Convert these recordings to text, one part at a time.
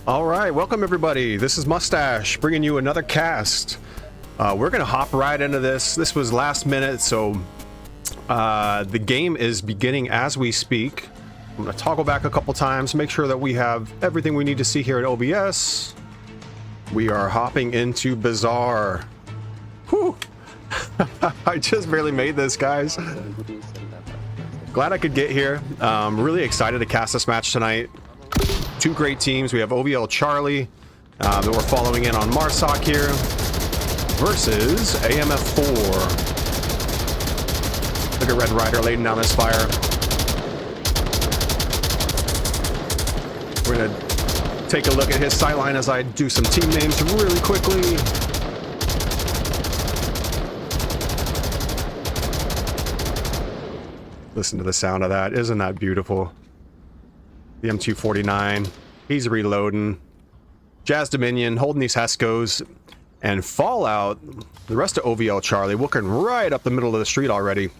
All right, welcome everybody. This is Mustache bringing you another cast. We're gonna hop right into this. This was last minute, so the game is beginning as we speak. I'm gonna toggle back a couple times, make sure that we have everything we need to see here at OBS. We are hopping into Bazaar. Whew. I just barely made this, guys. Glad I could get here. Really excited to cast this match tonight. Two great teams. We have OVL Charlie that we're following in on Marsoc here versus AMF 4. Look at Red Rider laying down his fire. We're gonna take a look at his sightline as I do some team names really quickly. Listen to the sound of that. Isn't that beautiful? The M249. He's reloading. Jazz Dominion holding these Hescos. And Fallout, the rest of OVL Charlie, working right up the middle of the street already.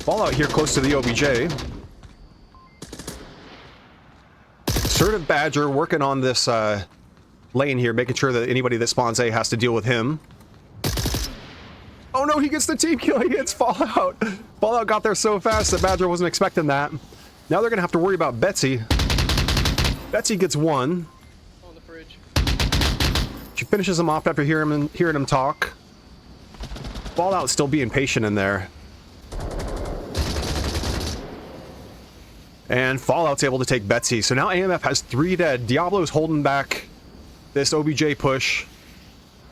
Fallout here close to the OBJ. Assertive Badger working on this lane here, making sure that anybody that spawns A has to deal with him. Oh no, he gets the team kill. He hits Fallout. Fallout got there so fast that Badger wasn't expecting that. Now they're going to have to worry about Betsy. Betsy gets one. On the bridge. She finishes him off after hearing him talk. Fallout still being patient in there. And Fallout's able to take Betsy. So now AMF has 3 dead. Diablo's holding back this OBJ push.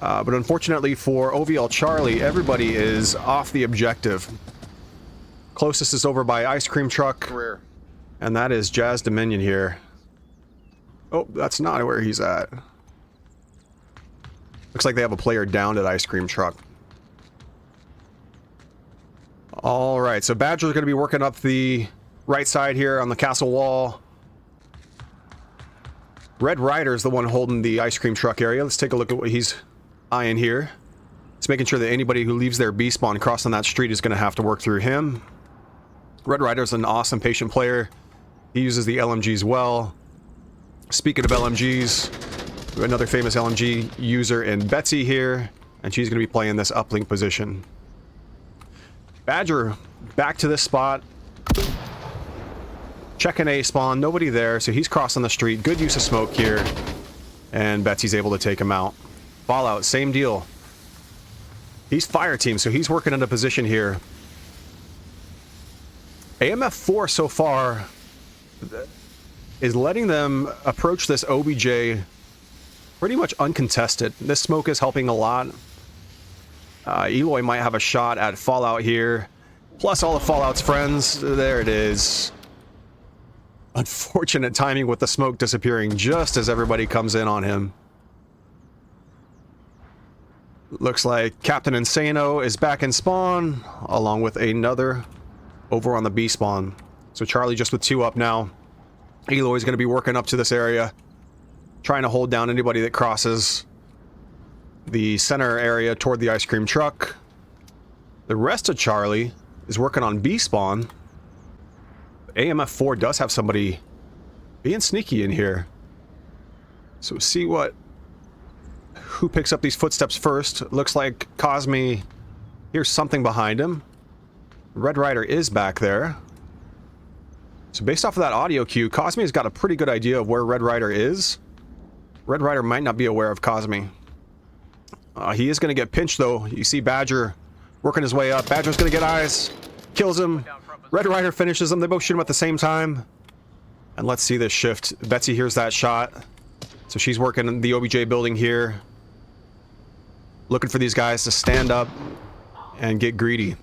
But unfortunately for OVL Charlie, everybody is off the objective. Closest is over by Ice Cream Truck. Rare. And that is Jazz Dominion here. Oh, that's not where he's at. Looks like they have a player down at Ice Cream Truck. Alright, so Badger's going to be working up the right side here on the castle wall. Red Rider's the one holding the Ice Cream Truck area. Let's take a look at what he's eyeing here. It's making sure that anybody who leaves their B spawn crossing that street is going to have to work through him. Red Rider's an awesome patient player. He uses the LMGs well. Speaking of LMGs, we have another famous LMG user in Betsy here, and she's going to be playing this uplink position. Badger back to this spot. Checking A spawn, nobody there, so he's crossing the street. Good use of smoke here, and Betsy's able to take him out. Fallout, same deal. He's fire team, so he's working into position here. AMF 4 so far is letting them approach this OBJ pretty much uncontested. This smoke is helping a lot. Eloy might have a shot at Fallout here. Plus all of Fallout's friends. There it is. Unfortunate timing with the smoke disappearing just as everybody comes in on him. Looks like Captain Insano is back in spawn, along with another over on the B spawn. So Charlie just with 2 up now. Eloy's going to be working up to this area, trying to hold down anybody that crosses the center area toward the Ice Cream Truck. The rest of Charlie is working on B spawn. AMF 4 does have somebody being sneaky in here. So see who picks up these footsteps first. Looks like Cosme hears something behind him. Red Rider is back there. So based off of that audio cue, Cosme has got a pretty good idea of where Red Rider is. Red Rider might not be aware of Cosme. He is going to get pinched though. You see Badger working his way up. Badger's going to get eyes. Kills him. Red Rider finishes him. They both shoot him at the same time. And let's see this shift. Betsy hears that shot. So she's working in the OBJ building here. Looking for these guys to stand up and get greedy.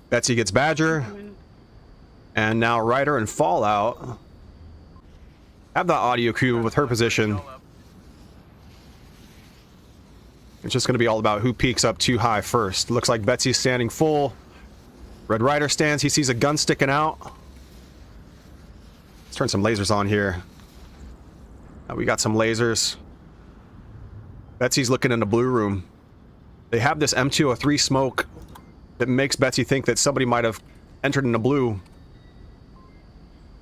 Betsy gets Badger. And now Ryder and Fallout have the audio cue with her position. It's just going to be all about who peeks up too high first. Looks like Betsy's standing full. Red Rider stands. He sees a gun sticking out. Let's turn some lasers on here. We got some lasers. Betsy's looking in the blue room. They have this M203 smoke that makes Betsy think that somebody might have entered in the blue.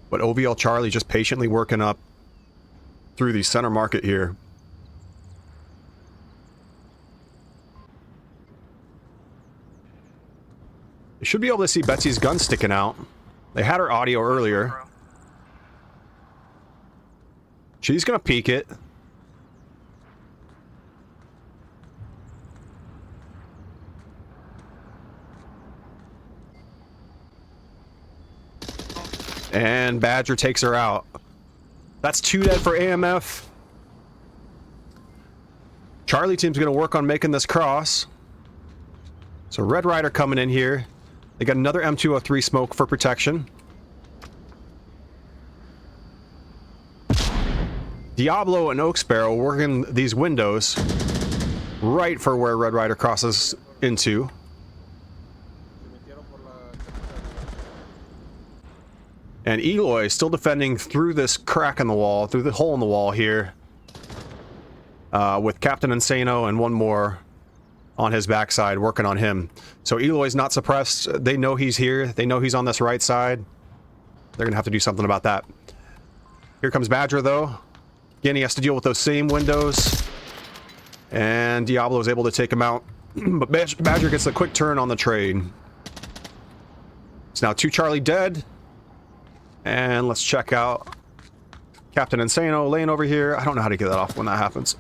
But OVL Charlie just patiently working up through the center market here. You should be able to see Betsy's gun sticking out. They had her audio earlier. She's gonna peek it. And Badger takes her out. That's 2 dead for AMF. Charlie team's gonna work on making this cross. So Red Rider coming in here. They got another M203 smoke for protection. Diablo and Oak Sparrow working these windows right for where Red Rider crosses into. And Eloy still defending through this crack in the wall, through the hole in the wall here. With Captain Insano and one more on his backside working on him. So Eloy's not suppressed. They know he's here. They know he's on this right side. They're going to have to do something about that. Here comes Badger, though. Again, he has to deal with those same windows. And Diablo is able to take him out. But Badger gets a quick turn on the trade. It's now 2 Charlie dead. And let's check out Captain Insano laying over here. I don't know how to get that off when that happens.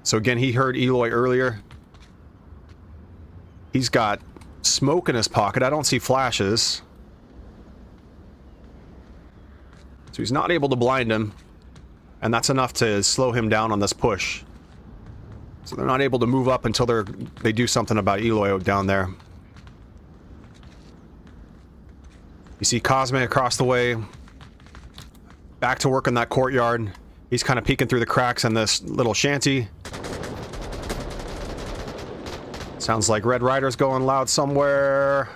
So again, he heard Eloy earlier. He's got smoke in his pocket. I don't see flashes. So he's not able to blind him. And that's enough to slow him down on this push. So they're not able to move up until they do something about Eloy down there. You see Cosme across the way. Back to work in that courtyard. He's kind of peeking through the cracks in this little shanty. Sounds like Red Rider's going loud somewhere.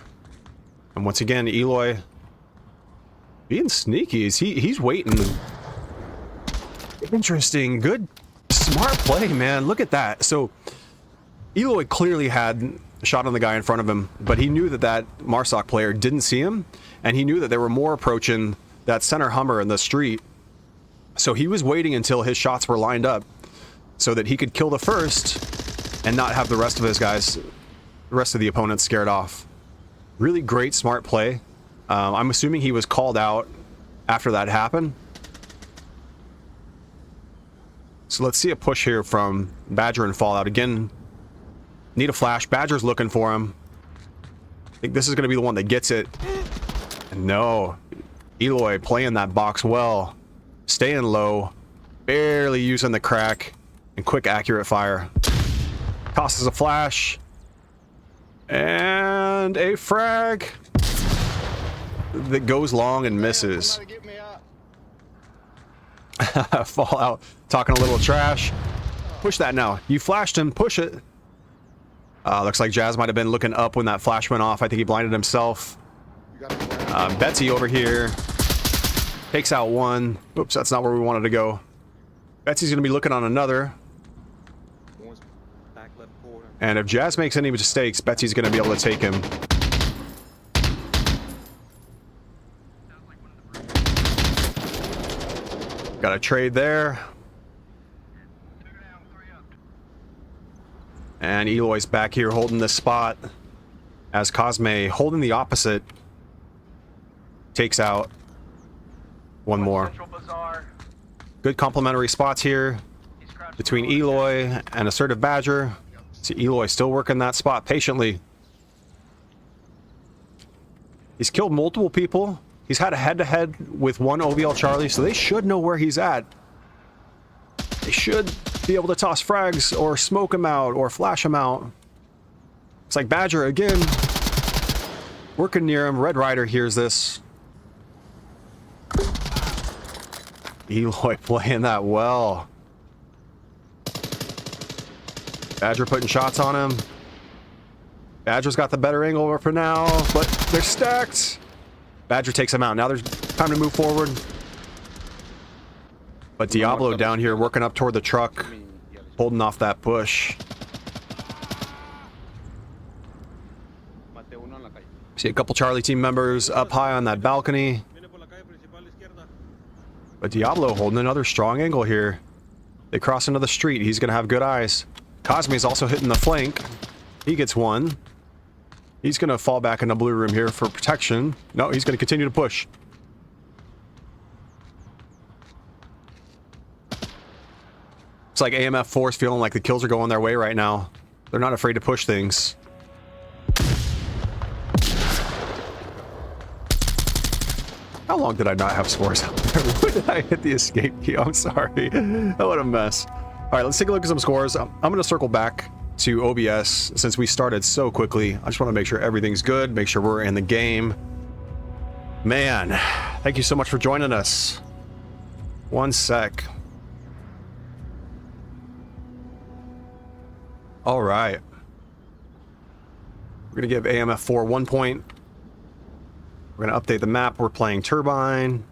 And once again, Eloy being sneaky. He's waiting. Interesting. Good, smart play, man. Look at that. So Eloy clearly had a shot on the guy in front of him, but he knew that that Marsoc player didn't see him, and he knew that there were more approaching that center Hummer in the street. So he was waiting until his shots were lined up so that he could kill the first and not have the rest of his guys, the rest of the opponents scared off. Really great, smart play. I'm assuming he was called out after that happened. So let's see a push here from Badger and Fallout. Again, need a flash. Badger's looking for him. I think this is going to be the one that gets it. And no. Eloy playing that box well. Staying low. Barely using the crack. And quick, accurate fire. Tosses a flash. And a frag that goes long and misses. Fallout talking a little trash. Push that now. You flashed him. Push it. Looks like Jazz might have been looking up when that flash went off. I think he blinded himself. Betsy over here. Takes out one. Oops, that's not where we wanted to go. Betsy's going to be looking on another. And if Jazz makes any mistakes, Betsy's going to be able to take him. Got a trade there. And Eloy's back here holding this spot as Cosme holding the opposite takes out one more. Good complementary spots here between Eloy and Assertive Badger. See Eloy still working that spot patiently. He's killed multiple people. He's had a head-to-head with one OVL Charlie, so they should know where he's at. They should be able to toss frags or smoke him out or flash him out. It's like Badger again. Working near him. Red Rider hears this. Eloy playing that well. Badger putting shots on him. Badger's got the better angle over for now, but they're stacked. Badger takes him out. Now there's time to move forward. But Diablo down here working up toward the truck, holding off that push. See a couple Charlie team members up high on that balcony. But Diablo holding another strong angle here. They cross into the street. He's going to have good eyes. Cosme is also hitting the flank. He gets one. He's going to fall back in the blue room here for protection. No, he's going to continue to push. It's like AMF 4's feeling like the kills are going their way right now. They're not afraid to push things. How long did I not have scores out there? When did I hit the escape key? I'm sorry. What a mess. All right, let's take a look at some scores. I'm going to circle back to OBS since we started so quickly. I just want to make sure everything's good, make sure we're in the game. Man, thank you so much for joining us. One sec. All right. We're going to give AMF 4 1 point. We're going to update the map. We're playing Turbine.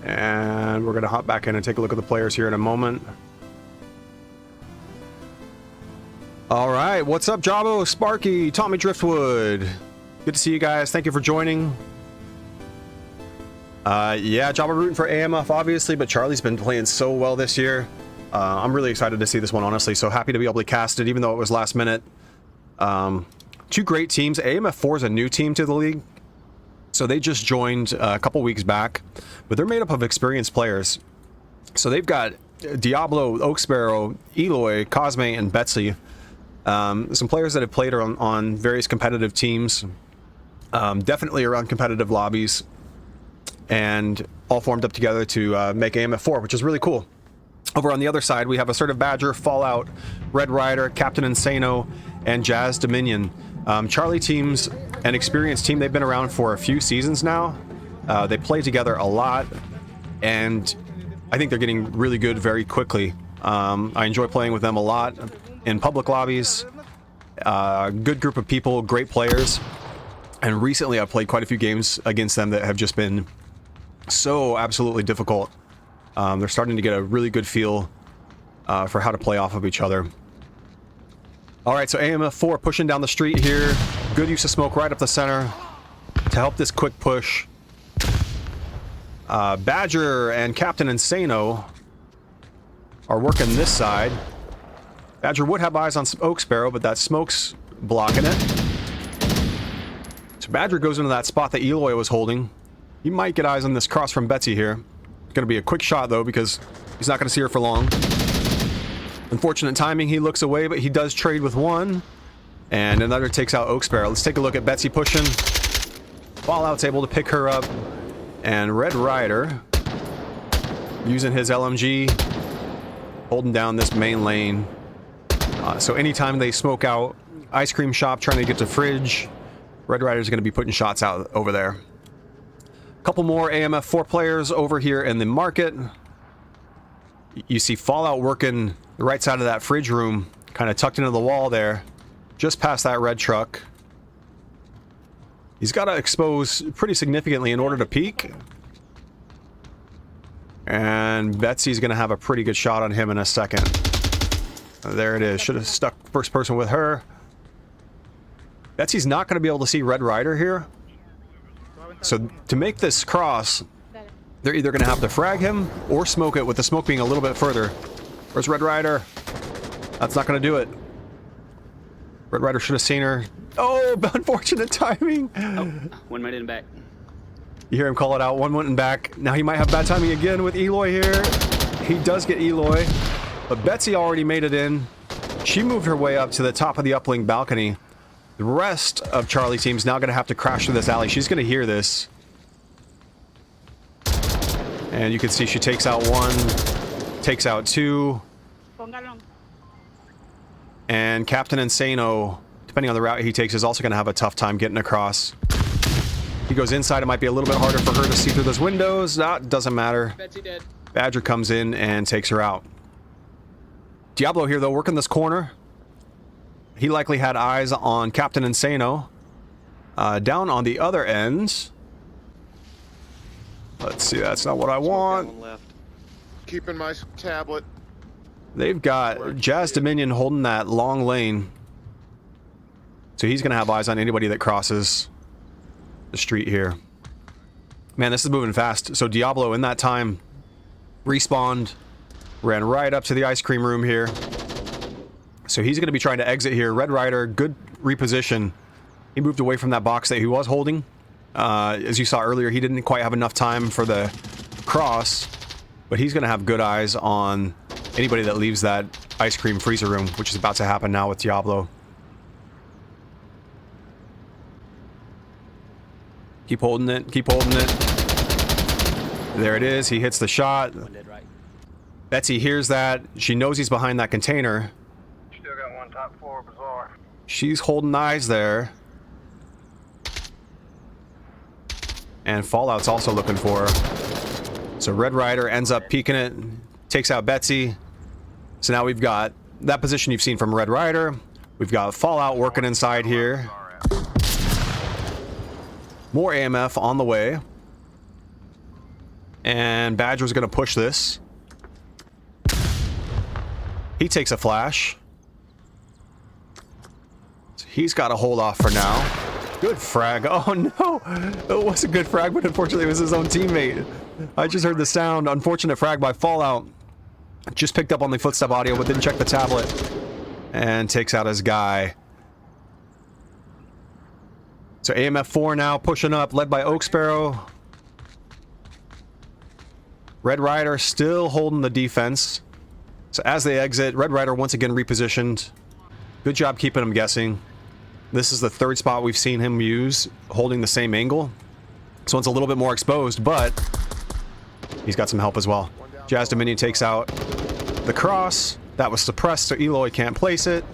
And we're going to hop back in and take a look at the players here in a moment. All right, what's up, Jabo, Sparky, Tommy Driftwood? Good to see you guys. Thank you for joining. Yeah, Jabo rooting for AMF, obviously, but Charlie's been playing so well this year. I'm really excited to see this one, honestly. So happy to be able to cast it, even though it was last minute. Two great teams. AMF 4 is a new team to the league. So they just joined a couple weeks back, but they're made up of experienced players. So they've got Diablo, Oak Sparrow, Eloy, Cosme, and Betsy. Some players that have played on various competitive teams, definitely around competitive lobbies, and all formed up together to make AMF 4, which is really cool. Over on the other side, we have Assertive Badger, Fallout, Red Rider, Captain Insano, and Jazz Dominion. Charlie team's an experienced team. They've been around for a few seasons now. They play together a lot, and I think they're getting really good very quickly. I enjoy playing with them a lot in public lobbies. Good group of people, great players. And recently I've played quite a few games against them that have just been so absolutely difficult. They're starting to get a really good feel for how to play off of each other. All right, so AMF 4 pushing down the street here. Good use of smoke right up the center to help this quick push. Badger and Captain Insano are working this side. Badger would have eyes on Oak Sparrow, but that smoke's blocking it. So Badger goes into that spot that Eloy was holding. He might get eyes on this cross from Betsy here. It's going to be a quick shot, though, because he's not going to see her for long. Unfortunate timing, he looks away, but he does trade with one. And another takes out Oak Sparrow. Let's take a look at Betsy pushing. Fallout's able to pick her up. And Red Rider, using his LMG, holding down this main lane. So anytime they smoke out Ice Cream Shop, trying to get to Fridge, Red Rider's going to be putting shots out over there. A couple more AMF 4 players over here in the market. You see Fallout working the right side of that fridge room, kind of tucked into the wall there, just past that red truck. He's got to expose pretty significantly in order to peek. And Betsy's going to have a pretty good shot on him in a second. There it is. Should have stuck first person with her. Betsy's not going to be able to see Red Rider here. So to make this cross, they're either going to have to frag him or smoke it, with the smoke being a little bit further. Where's Red Rider? That's not going to do it. Red Rider should have seen her. Oh, unfortunate timing. Oh, one went in back. You hear him call it out. One went in back. Now he might have bad timing again with Eloy here. He does get Eloy. But Betsy already made it in. She moved her way up to the top of the uplink balcony. The rest of Charlie team's now going to have to crash through this alley. She's going to hear this. And you can see she takes out one, takes out two. And Captain Insano, depending on the route he takes, is also going to have a tough time getting across. He goes inside. It might be a little bit harder for her to see through those windows. That doesn't matter. Betsy dead. Badger comes in and takes her out. Diablo here, though, working this corner. He likely had eyes on Captain Insano. Down on the other end, Let's see, that's not what I want. Left. Keeping my tablet. They've got Jazz Dominion holding that long lane. So he's going to have eyes on anybody that crosses the street here. Man, this is moving fast. So Diablo, in that time, respawned, ran right up to the ice cream room here. So he's going to be trying to exit here. Red Rider, good reposition. He moved away from that box that he was holding. As you saw earlier, he didn't quite have enough time for the cross, but he's going to have good eyes on anybody that leaves that ice cream freezer room, which is about to happen now with Diablo. Keep holding it. Keep holding it. There it is. He hits the shot. Betsy hears that. She knows he's behind that container. Still got one top floor bazaar. She's holding eyes there. And Fallout's also looking for her. So Red Rider ends up peeking it, takes out Betsy. So now we've got that position you've seen from Red Rider. We've got Fallout working inside here. More AMF on the way. And Badger's going to push this. He takes a flash. So he's got to hold off for now. Good frag. Oh no! It was a good frag, but unfortunately it was his own teammate. I just heard the sound. Unfortunate frag by Fallout. Just picked up on the footstep audio, but didn't check the tablet. And takes out his guy. So AMF 4 now pushing up, led by Oak Sparrow. Red Rider still holding the defense. So as they exit, Red Rider once again repositioned. Good job keeping him guessing. This is the third spot we've seen him use, holding the same angle. So it's a little bit more exposed, but he's got some help as well. Jazz Dominion takes out the cross. That was suppressed, so Eloy can't place it.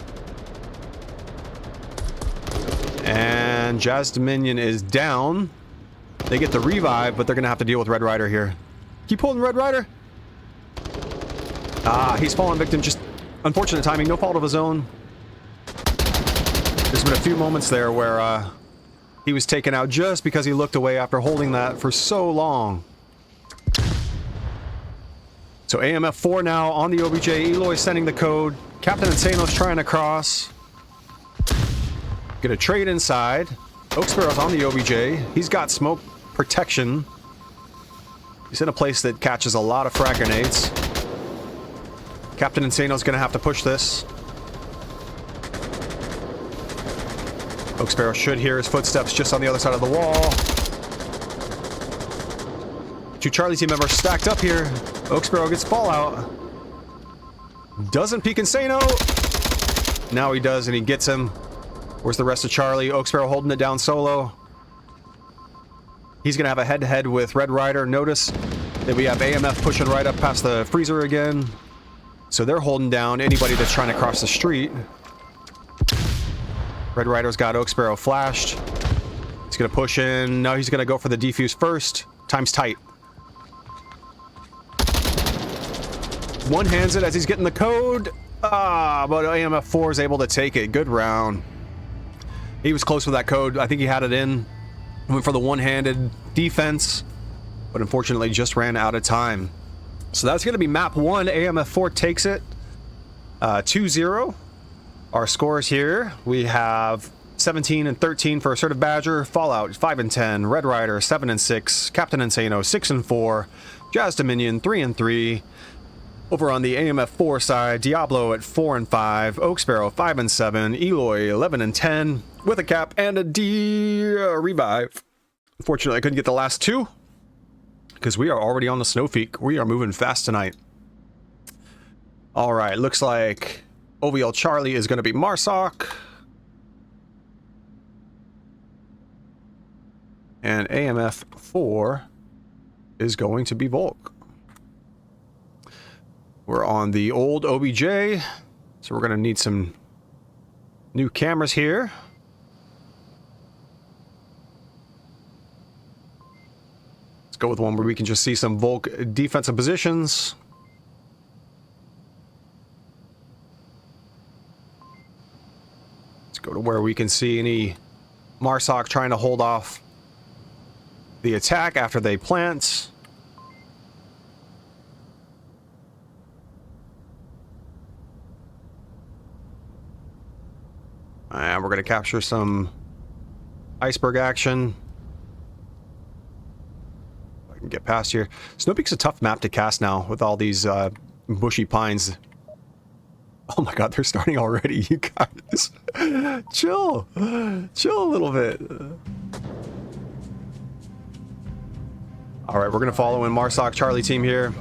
And Jazz Dominion is down. They get the revive, but they're going to have to deal with Red Rider here. Keep holding Red Rider. Ah, he's fallen victim. Just unfortunate timing. No fault of his own. There's been a few moments there where he was taken out just because he looked away after holding that for so long. So AMF 4 now on the OBJ. Eloy sending the code. Captain Insano's trying to cross. Get a trade inside. Oak Sparrow's on the OBJ. He's got smoke protection. He's in a place that catches a lot of frag grenades. Captain Insano's gonna have to push this. Oak Sparrow should hear his footsteps just on the other side of the wall. Two Charlie team members stacked up here. Oak Sparrow gets Fallout. Doesn't peek Insano. Now he does, and he gets him. Where's the rest of Charlie? Oak Sparrow holding it down solo. He's going to have a head-to-head with Red Rider. Notice that we have AMF pushing right up past the freezer again. So they're holding down anybody that's trying to cross the street. Red Rider's got Oak Sparrow flashed. He's going to push in. No, he's going to go for the defuse first. Time's tight. One-hands it as he's getting the code. Ah, but AMF 4 is able to take it. Good round. He was close with that code. I think he had it in. Went for the one-handed defense, but unfortunately just ran out of time. So that's going to be map 1. AMF 4 takes it. 2-0. Our scores here. We have 17 and 13 for Assertive Badger. Fallout 5 and 10. Red Rider 7 and 6. Captain Insano 6 and 4. Jazz Dominion 3 and 3. Over on the AMF 4 side, Diablo at 4 and 5, Oak Sparrow 5 and 7, Eloy 11 and 10, with a cap and a revive. Unfortunately, I couldn't get the last two because we are already on the Snowpeak. We are moving fast tonight. All right, looks like OVL Charlie is going to be Marsoc. And AMF 4 is going to be Volk. We're on the old OBJ, so we're going to need some new cameras here. Let's go with one where we can just see some Volk defensive positions. Let's go to where we can see any Marsoc trying to hold off the attack after they plant. going to capture some iceberg action. I can get past here. Snow Peak's a tough map to cast now with all these bushy pines. Oh my god, they're starting already, you guys. Chill. Chill a little bit. Alright, we're going to follow in Marsoc Charlie team here.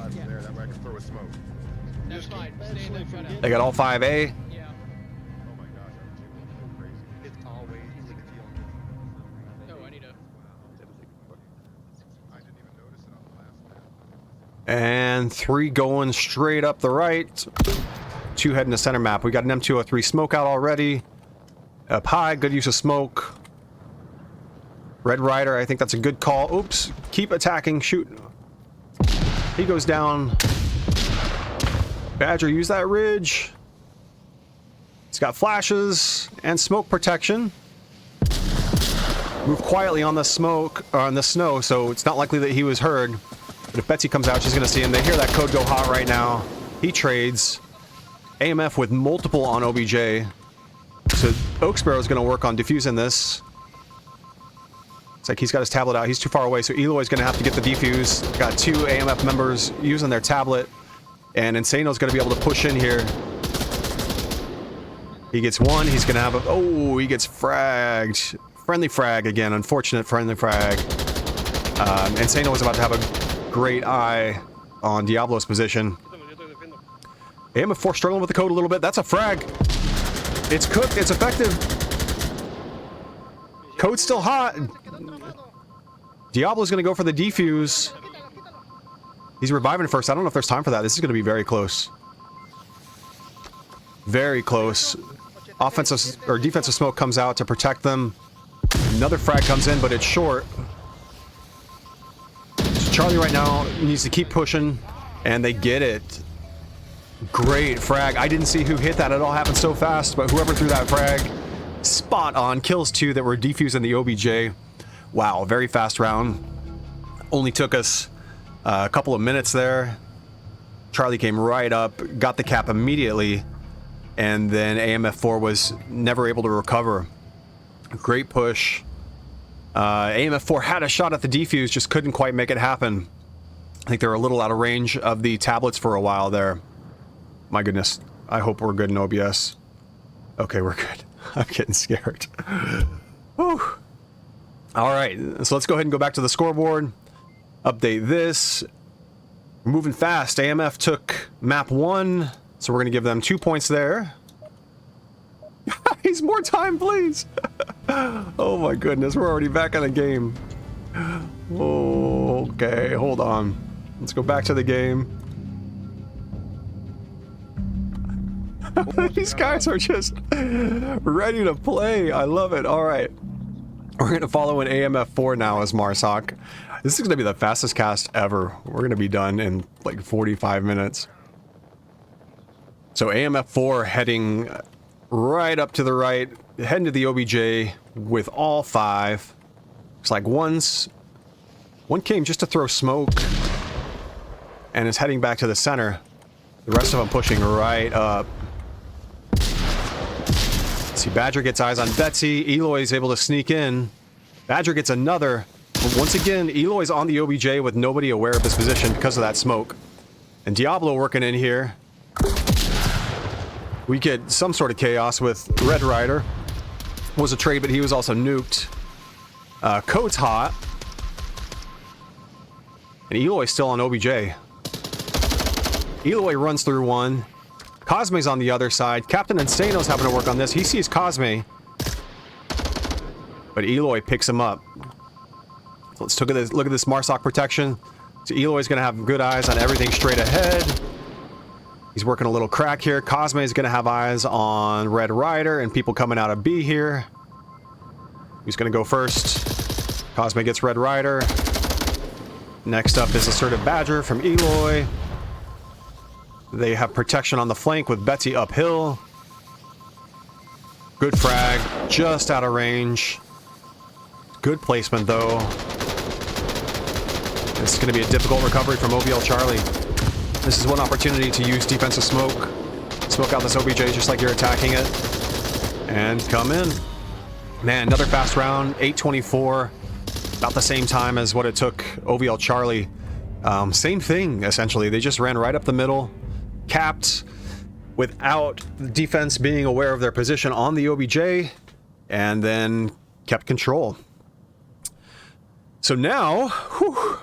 They got all 5A. And 3 going straight up the right. 2 heading to center map. We got an M203 smoke out already. Up high, good use of smoke. Red Rider, I think that's a good call. Oops, keep attacking, shoot. He goes down. Badger, use that ridge. He's got flashes and smoke protection. Move quietly on the smoke, or on the snow, so it's not likely that he was heard. But if Betsy comes out, she's going to see him. They hear that code go hot right now. He trades. AMF with multiple on OBJ. So Oak Sparrow is going to work on defusing this. It's like he's got his tablet out. He's too far away, so Eloy's going to have to get the defuse. Got 2 AMF members using their tablet. And Insano's going to be able to push in here. He gets 1. He's going to have a... Oh, he gets fragged. Friendly frag again. Unfortunate friendly frag. Insano was about to have a great eye on Diablo's position. AMF4 struggling with the code a little bit. That's a frag. It's cooked. It's effective. Code's still hot. Diablo's going to go for the defuse. He's reviving first. I don't know if there's time for that. This is going to be very close. Very close. Offensive or defensive smoke comes out to protect them. Another frag comes in, but it's short. So Charlie right now needs to keep pushing, and they get it. Great frag. I didn't see who hit that. It all happened so fast, but whoever threw that frag, spot on. Kills 2 that were defusing the OBJ. Wow, very fast round. Only took us a couple of minutes there. Charlie came right up, got the cap immediately, and then AMF4 was never able to recover. Great push. AMF4 had a shot at the defuse, just couldn't quite make it happen. I think they were a little out of range of the tablets for a while there. My goodness. I hope we're good in OBS. Okay, we're good. I'm getting scared. Whew. Alright, so let's go ahead and go back to the scoreboard. Update this. We're moving fast. AMF took map 1, so we're going to give them 2 points there. Guys, more time, please. Oh my goodness, we're already back in the game. Okay, hold on. Let's go back to the game. These guys are just ready to play. I love it. All right. We're going to follow an AMF4 now as Marsoc. This is going to be the fastest cast ever. We're going to be done in like 45 minutes. So AMF4 heading right up to the right, heading to the OBJ with all 5. Looks like one came just to throw smoke and is heading back to the center. The rest of them pushing right up. See, Badger gets eyes on Betsy. Eloy's able to sneak in. Badger gets another. But once again, Eloy's on the OBJ with nobody aware of his position because of that smoke. And Diablo working in here. We get some sort of chaos with Red Rider. Was a trade, but he was also nuked. Code's hot. And Eloy's still on OBJ. Eloy runs through one. Cosme's on the other side. Captain Insano's having to work on this. He sees Cosme. But Eloy picks him up. So let's look at this Marsoc protection. So Eloy's going to have good eyes on everything straight ahead. He's working a little crack here. Cosme's going to have eyes on Red Rider and people coming out of B here. Who's going to go first? Cosme gets Red Rider. Next up is Assertive Badger from Eloy. They have protection on the flank with Betsy uphill. Good frag, just out of range. Good placement though. This is going to be a difficult recovery from OVL Charlie. This is one opportunity to use defensive smoke. Smoke out this OBJ just like you're attacking it. And come in. Man, another fast round, 8:24, about the same time as what it took OVL Charlie. Same thing, essentially. They just ran right up the middle, capped without the defense being aware of their position on the OBJ, and then kept control. So now, whew,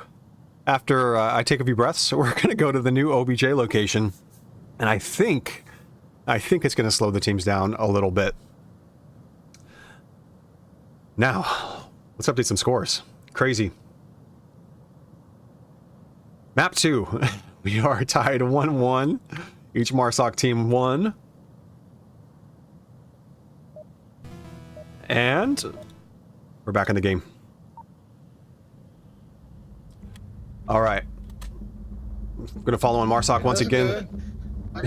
after I take a few breaths, we're going to go to the new OBJ location, and I think it's going to slow the teams down a little bit. Now, let's update some scores. Crazy. Map 2. We are tied 1-1. Each MARSOC team won. And we're back in the game. All right. I'm going to follow on MARSOC once again. We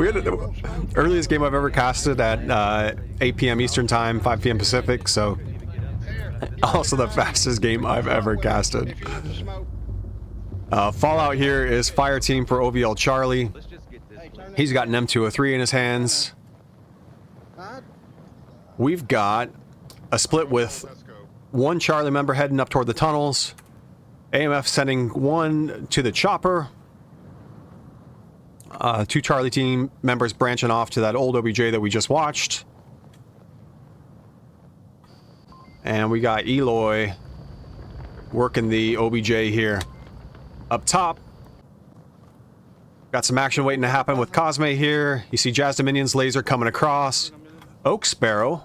had the earliest game I've ever casted at 8 p.m. Eastern Time, 5 p.m. Pacific, so also the fastest game I've ever casted. Fallout here is fire team for OVL Charlie. He's got an M203 in his hands. We've got a split with one Charlie member heading up toward the tunnels. AMF sending one to the chopper. Two Charlie team members branching off to that old OBJ that we just watched. And we got Eloy working the OBJ here. Up top, got some action waiting to happen with Cosme here. You see Jazz Dominion's laser coming across. Oak Sparrow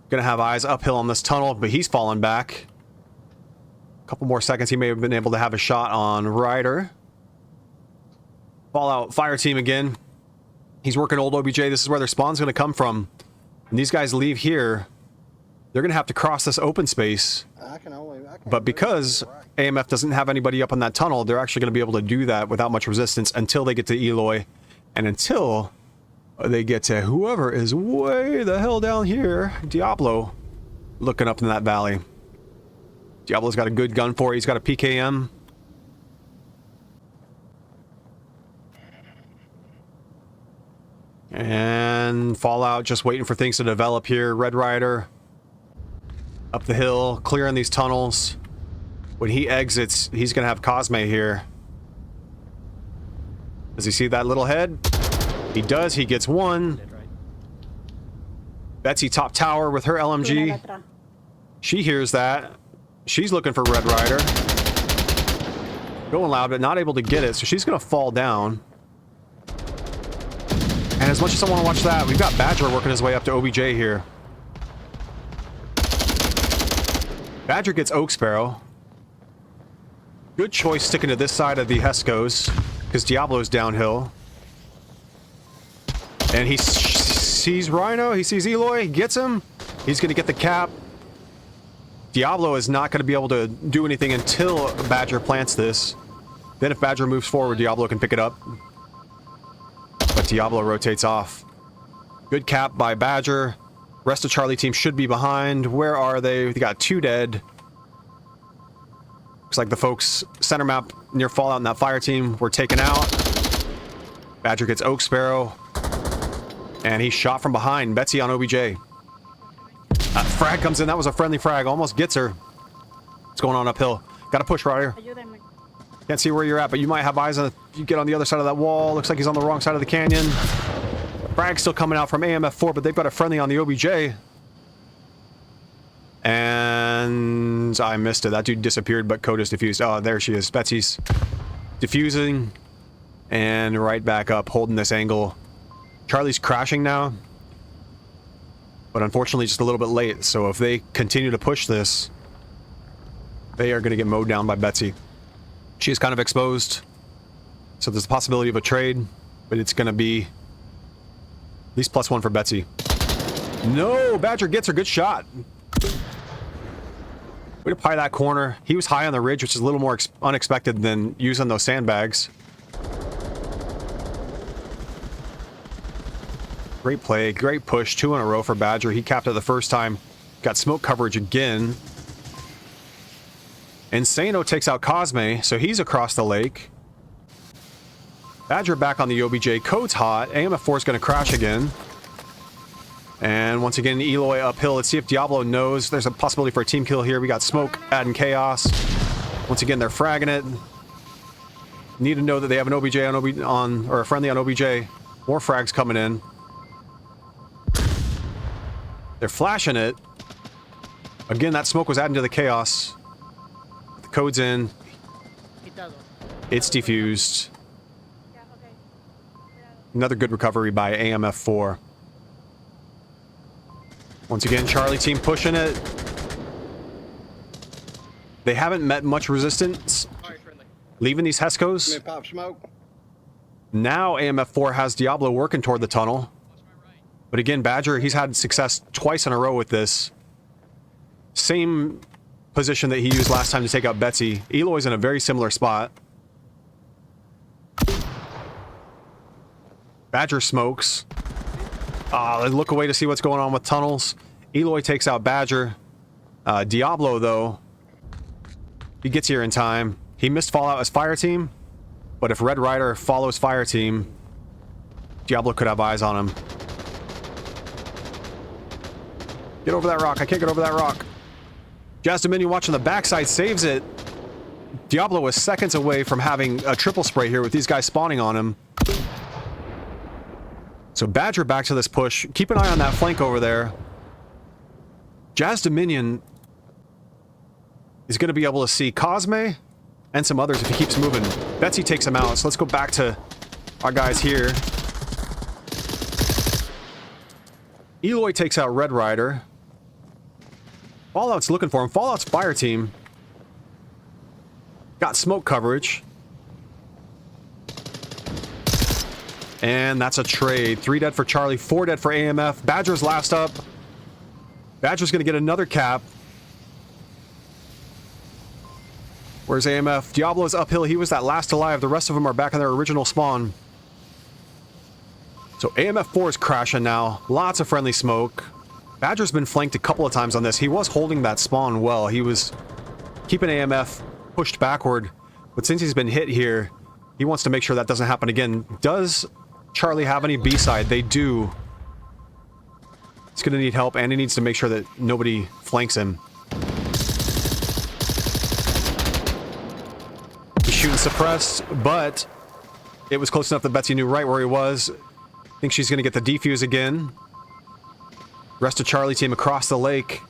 gonna have eyes uphill on this tunnel, but he's fallen back. A couple more seconds, he may have been able to have a shot on Ryder. Fallout fire team again. He's working old OBJ. This is where their spawn's gonna come from. And these guys leave here. They're gonna have to cross this open space. But because AMF doesn't have anybody up on that tunnel, they're actually gonna be able to do that without much resistance until they get to Eloy. And until they get to whoever is way the hell down here, Diablo, looking up in that valley. Diablo's got a good gun for it. He's got a PKM. And Fallout just waiting for things to develop here. Red Rider up the hill, clearing these tunnels. When he exits, he's gonna have Cosme here. Does he see that little head? He does. He gets one. Betsy top tower with her LMG. She hears that. She's looking for Red Rider. Going loud, but not able to get it, so she's gonna fall down. And as much as I want to watch that, we've got Badger working his way up to OBJ here. Badger gets Oak Sparrow. Good choice sticking to this side of the Hescos, because Diablo's downhill. And he sees Rhino, he sees Eloy, he gets him. He's going to get the cap. Diablo is not going to be able to do anything until Badger plants this. Then if Badger moves forward, Diablo can pick it up. But Diablo rotates off. Good cap by Badger. Rest of Charlie team should be behind. Where are they? We got two dead. Looks like the folks center map near Fallout in that fire team were taken out. Badger gets Oak Sparrow. And he's shot from behind. Betsy on OBJ. Frag comes in. That was a friendly frag. Almost gets her. What's going on uphill? Gotta push, Ryder. Can't see where you're at, but you might have eyes on. You get on the other side of that wall. Looks like he's on the wrong side of the canyon. Frag's still coming out from AMF 4, but they've got a friendly on the OBJ. And I missed it. That dude disappeared, but Coda's diffused. Oh, there she is. Betsy's diffusing. And right back up, holding this angle. Charlie's crashing now. But unfortunately, just a little bit late. So if they continue to push this, they are going to get mowed down by Betsy. She's kind of exposed. So there's a possibility of a trade, but it's going to be at least +1 for Betsy. No, Badger gets her. Good shot. Way to pie that corner. He was high on the ridge, which is a little more unexpected than using those sandbags. Great play, great push. 2 in a row for Badger. He capped it the first time. Got smoke coverage again. Insano takes out Cosme, so he's across the lake. Badger back on the OBJ. Code's hot. AMF4 is going to crash again. And once again, Eloy uphill. Let's see if Diablo knows. There's a possibility for a team kill here. We got smoke adding chaos. Once again, they're fragging it. Need to know that they have an OBJ on or a friendly on OBJ. More frags coming in. They're flashing it. Again, that smoke was adding to the chaos. The code's in. It's defused. Another good recovery by AMF 4. Once again, Charlie team pushing it. They haven't met much resistance. Leaving these Hescos. Pop smoke. Now AMF 4 has Diablo working toward the tunnel. But again, Badger, he's had success twice in a row with this. Same position that he used last time to take out Betsy. Eloy's in a very similar spot. Badger smokes. They look away to see what's going on with tunnels. Eloy takes out Badger. Diablo, though, he gets here in time. He missed Fallout as fire team, but if Red Rider follows fire team, Diablo could have eyes on him. Get over that rock. I can't get over that rock. Jazz Dominion watching the backside saves it. Diablo was seconds away from having a triple spray here with these guys spawning on him. So Badger back to this push. Keep an eye on that flank over there. Jazz Dominion is going to be able to see Cosme and some others if he keeps moving. Betsy takes him out, so let's go back to our guys here. Eloy takes out Red Rider. Fallout's looking for him. Fallout's fire team. Got smoke coverage. And that's a trade. 3 dead for Charlie, 4 dead for AMF. Badger's last up. Badger's going to get another cap. Where's AMF? Diablo's uphill. He was that last alive. The rest of them are back in their original spawn. So AMF 4 is crashing now. Lots of friendly smoke. Badger's been flanked a couple of times on this. He was holding that spawn well. He was keeping AMF pushed backward. But since he's been hit here, he wants to make sure that doesn't happen again. Does Charlie have any B-side? They do. He's going to need help, and he needs to make sure that nobody flanks him. He's shooting suppressed, but it was close enough that Betsy knew right where he was. I think she's going to get the defuse again. Rest of Charlie team across the lake.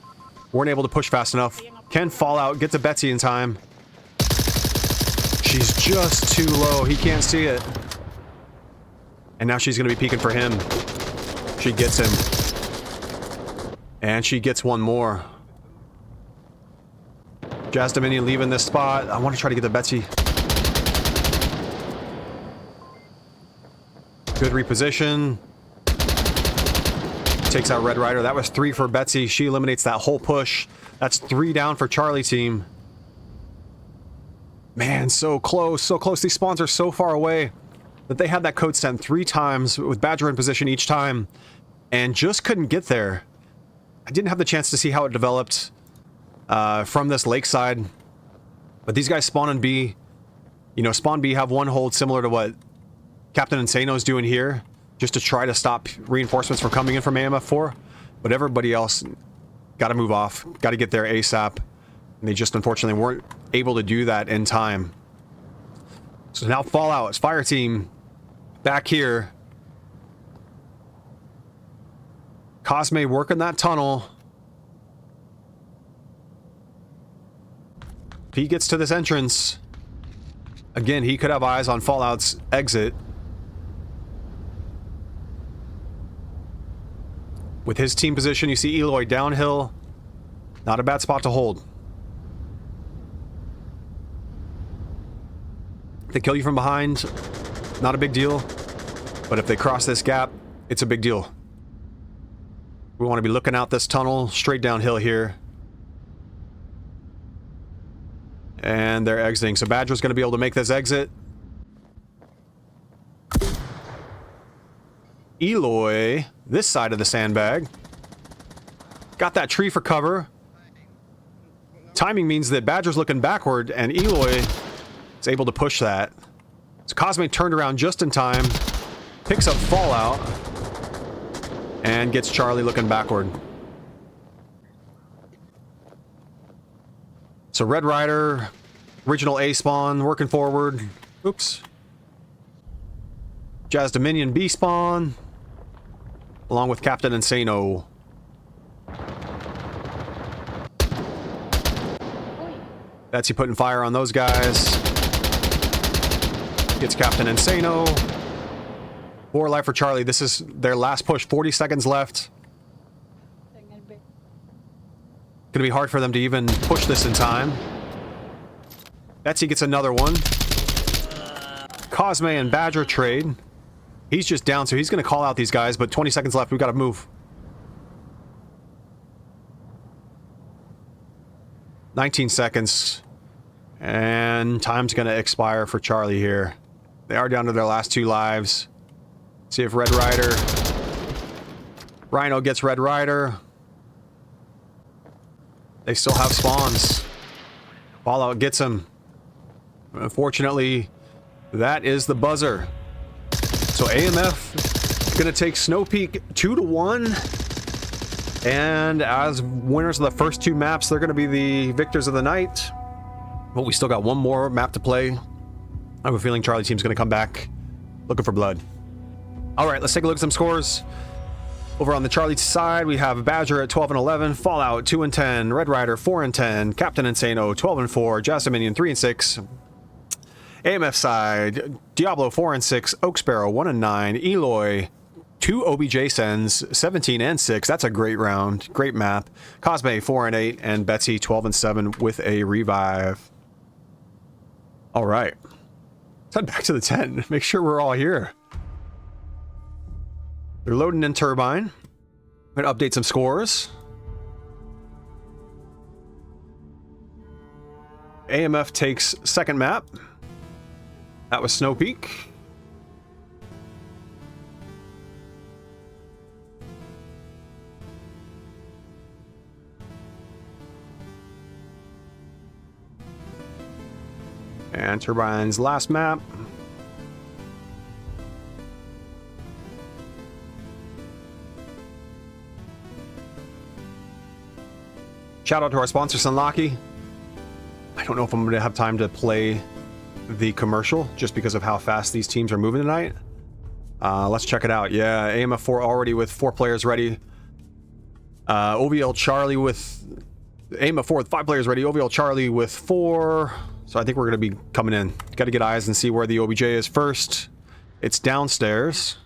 Weren't able to push fast enough. Can Fallout get to Betsy in time. She's just too low. He can't see it. And now she's going to be peeking for him. She gets him. And she gets one more. Jazz Dominion leaving this spot. I want to try to get to Betsy. Good reposition. Takes out Red Rider. That was 3 for Betsy. She eliminates that whole push. That's 3 down for Charlie team. Man, so close, so close. These spawns are so far away that they had that code sent 3 times with Badger in position each time and just couldn't get there. I didn't have the chance to see how it developed from this lakeside, but these guys spawn in B. You know, spawn B have one hold similar to what Captain Insano's doing here, just to try to stop reinforcements from coming in from AMF 4. But everybody else got to move off, got to get there ASAP. And they just unfortunately weren't able to do that in time. So now Fallout's fire team back here. Cosme working that tunnel. If he gets to this entrance, again, he could have eyes on Fallout's exit. With his team position, you see Eloy downhill. Not a bad spot to hold. If they kill you from behind, not a big deal. But if they cross this gap, it's a big deal. We want to be looking out this tunnel, straight downhill here. And they're exiting. So Badger's going to be able to make this exit. Eloy, this side of the sandbag. Got that tree for cover. Timing means that Badger's looking backward, and Eloy is able to push that. So Cosme turned around just in time. Picks up Fallout. And gets Charlie looking backward. So Red Rider, original A spawn, working forward. Oops. Jazz Dominion B spawn, along with Captain Insano. Betsy putting fire on those guys. Gets Captain Insano. 4 life for Charlie. This is their last push. 40 seconds left. Gonna be hard for them to even push this in time. Betsy gets another one. Cosme and Badger trade. He's just down, so he's gonna call out these guys, but 20 seconds left. We gotta move. 19 seconds. And time's gonna expire for Charlie here. They are down to their last 2 lives. See if Red Rider... Rhino gets Red Rider. They still have spawns. Fallout gets him. Unfortunately, that is the buzzer. So AMF gonna take Snow Peak 2-1. And as winners of the first 2 maps, they're gonna be the victors of the night. But we still got one more map to play. I have a feeling Charlie team's gonna come back looking for blood. All right, let's take a look at some scores. Over on the Charlie side, we have Badger at 12-11, Fallout 2-10, Red Rider 4-10, Captain Insano 12-4, Jazz Dominion 3-6. AMF side, Diablo 4-6, Oak Sparrow 1-9, Eloy 2 OBJ sends 17-6. That's a great round, great map. Cosme 4-8, and Betsy 12-7 with a revive. All right, let's head back to the tent. Make sure we're all here. They're loading in Turbine. I'm going to update some scores. AMF takes second map. That was Snow Peak. And Turbine's last map. Shout out to our sponsor, Sunlocky. I don't know if I'm going to have time to play the commercial just because of how fast these teams are moving tonight. Let's check it out. Yeah, AMF4 already with 4 players ready. OVL Charlie with... AMF4 with 5 players ready. OVL Charlie with 4. So I think we're going to be coming in. Got to get eyes and see where the OBJ is first. It's downstairs.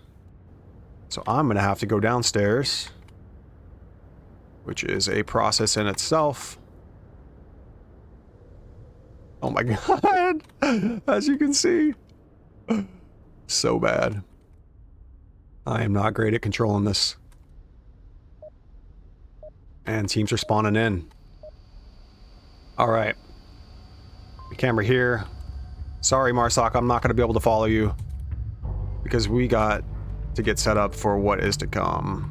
So I'm going to have to go downstairs, which is a process in itself. Oh my god. As you can see. So bad. I am not great at controlling this. And teams are spawning in. Alright. The camera here. Sorry, Marsoc, I'm not going to be able to follow you. Because we got to get set up for what is to come.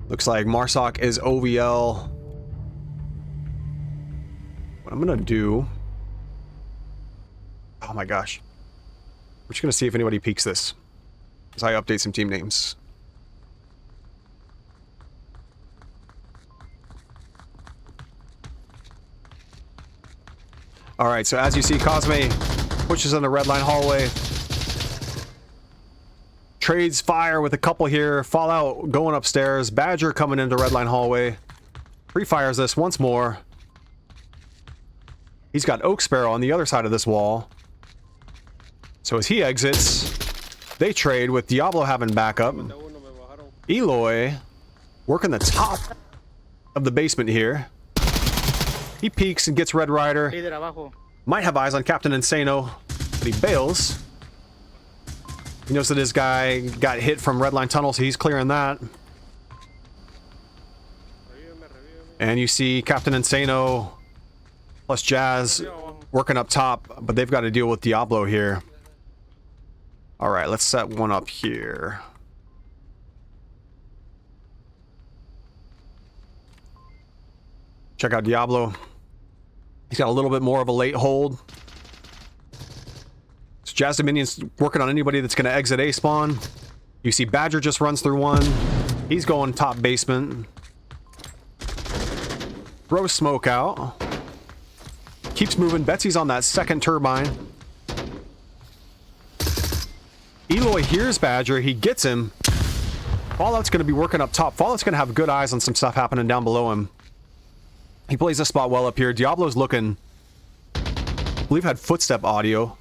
Looks like Marsoc is OVL. What I'm gonna do... Oh my gosh. We're just gonna see if anybody peeks this as I update some team names. Alright, so as you see, Cosme pushes in the red line hallway. Trades fire with a couple here. Fallout going upstairs. Badger coming into red line hallway. Pre-fires this once more. He's got Oak Sparrow on the other side of this wall. So as he exits, they trade with Diablo having backup. Eloy working the top of the basement here. He peeks and gets Red Rider. Might have eyes on Captain Insano, but he bails. He knows that his guy got hit from Redline Tunnel, so he's clearing that. And you see Captain Insano plus Jazz working up top, but they've got to deal with Diablo here. Alright, let's set one up here. Check out Diablo. He's got a little bit more of a late hold. So Jazz Dominion's working on anybody that's going to exit A spawn. You see Badger just runs through one. He's going top basement. Throws smoke out. Keeps moving. Betsy's on that second turbine. Eloy hears Badger. He gets him. Fallout's going to be working up top. Fallout's going to have good eyes on some stuff happening down below him. He plays the spot well up here. Diablo's looking... I believe had footstep audio.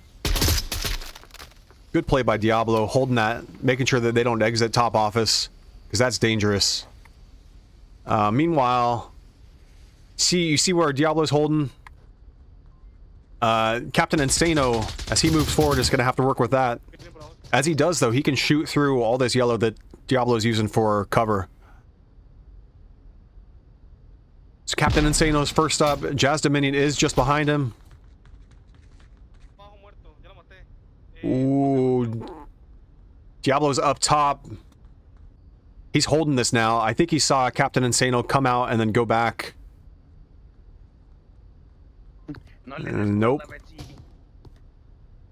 Good play by Diablo, holding that, making sure that they don't exit top office, because that's dangerous. Meanwhile, you see where Diablo's holding? Captain Insano, as he moves forward, is going to have to work with that. As he does, though, he can shoot through all this yellow that Diablo's using for cover. So Captain Insano's first up. Jazz Dominion is just behind him. Ooh. Diablo's up top. He's holding this now. I think he saw Captain Insano come out and then go back. Nope.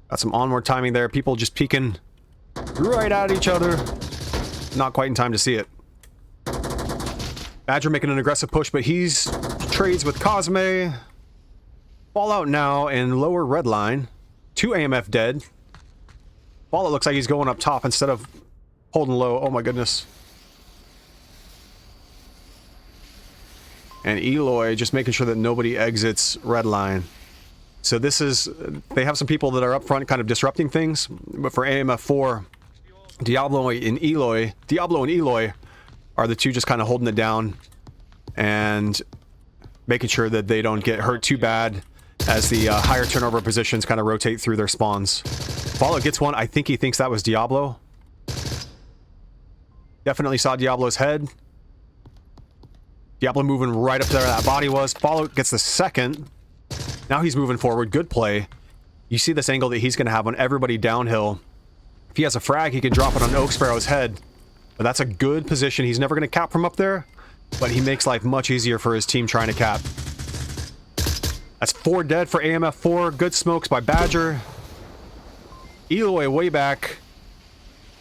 Got some onward timing there. People just peeking right at each other. Not quite in time to see it. Badger making an aggressive push, but he's trades with Cosme. Fallout now in lower red line. 2 AMF dead. Fallout looks like he's going up top instead of holding low. Oh my goodness. And Eloy just making sure that nobody exits red line. So this is... They have some people that are up front kind of disrupting things. But for AMF 4, Diablo and Eloy are the two just kind of holding it down. And making sure that they don't get hurt too bad as the higher turnover positions kind of rotate through their spawns. Fallout gets one. I think he thinks that was Diablo. Definitely saw Diablo's head. Diablo moving right up there where that body was. Fallout gets the second. Now he's moving forward. Good play. You see this angle that he's going to have on everybody downhill. If he has a frag, he can drop it on Oak Sparrow's head. But that's a good position. He's never going to cap from up there. But he makes life much easier for his team trying to cap. That's 4 dead for AMF 4. Good smokes by Badger. Eloy way back.